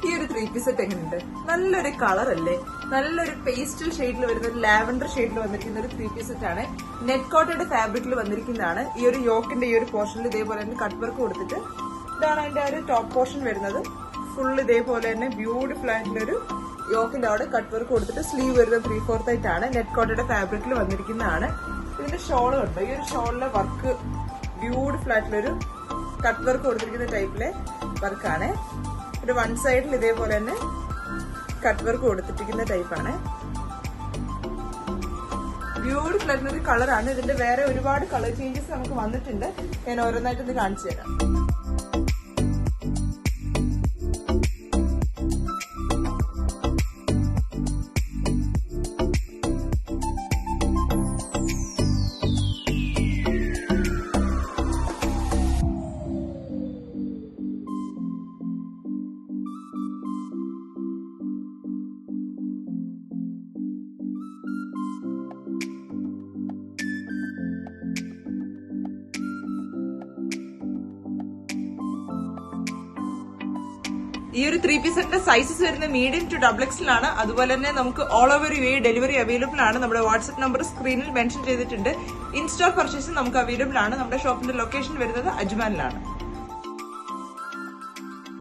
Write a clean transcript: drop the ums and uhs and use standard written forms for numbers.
ഈ ഒരു 3-piece set എങ്ങനെയുണ്ട്? നല്ലൊരു കളർ അല്ലേ? നല്ലൊരു പേസ്റ്റൽ ഷെയ്ഡിൽ വരുന്ന ഒരു ലാവൻഡർ ഷെയ്ഡിൽ വന്നിരിക്കുന്ന ഒരു 3-piece സെറ്റ് ആണ്. നെറ്റ് കോട്ടയുടെ ഫാബ്രിക്കിൽ വന്നിരിക്കുന്നതാണ്. ഈ ഒരു യോക്കിന്റെ ഈ ഒരു പോർഷനിൽ ഇതേപോലെ തന്നെ കട്ട് വർക്ക് കൊടുത്തിട്ട് ഇതാണ് അതിന്റെ ഒരു ടോപ്പ് പോർഷൻ വരുന്നത്. ഫുൾ ഇതേപോലെ തന്നെ ബ്യൂട്ടിഫുൾ ആയിട്ടുള്ള ഒരു യോക്കിന്റെ അവിടെ കട്ട് വർക്ക് കൊടുത്തിട്ട് സ്ലീവ് വരുന്നത് 3/4 ആയിട്ടാണ്. നെറ്റ് കോട്ടയുടെ ഫാബ്രിക്കിൽ വന്നിരിക്കുന്നതാണ്. ഇതിന്റെ ഷോള് കണ്ടോ? ഈ ഒരു ഷോളിലെ വർക്ക് ബ്യൂട്ടിഫുൾ ആയിട്ടുള്ളൊരു കട്ട് വർക്ക് കൊടുത്തിരിക്കുന്ന ടൈപ്പിലെ വർക്കാണ്. ഒരു വൺ സൈഡിൽ ഇതേപോലെ തന്നെ കട്ട് വർക്ക് കൊടുത്തിട്ടിരിക്കുന്ന ടൈപ്പാണ്. ബ്യൂട്ടിഫുൾ ആയിട്ടുള്ള ഒരു കളറാണ്. ഇതിന്റെ വേറെ ഒരുപാട് കളർ ചേഞ്ചസ് നമുക്ക് വന്നിട്ടുണ്ട്. ഞാൻ ഓരോന്നായിട്ട് ഇത് കാണിച്ചു തരാം. ഈ ഒരു 3-piece സെറ്റിന്റെ സൈസസ് വരുന്ന മീഡിയം ടു XXL ആണ്. അതുപോലെ തന്നെ നമുക്ക് all over you delivery available ആണ്. നമ്മുടെ വാട്സ്ആപ്പ് നമ്പർ സ്ക്രീനിൽ മെൻഷൻ ചെയ്തിട്ടുണ്ട്. ഇൻ സ്റ്റോർ പർച്ചേസ് നമുക്ക് അവൈലബിൾ ആണ്. നമ്മുടെ ഷോപ്പിന്റെ ലൊക്കേഷൻ വരുന്നത് അജ്മാനിലാണ്.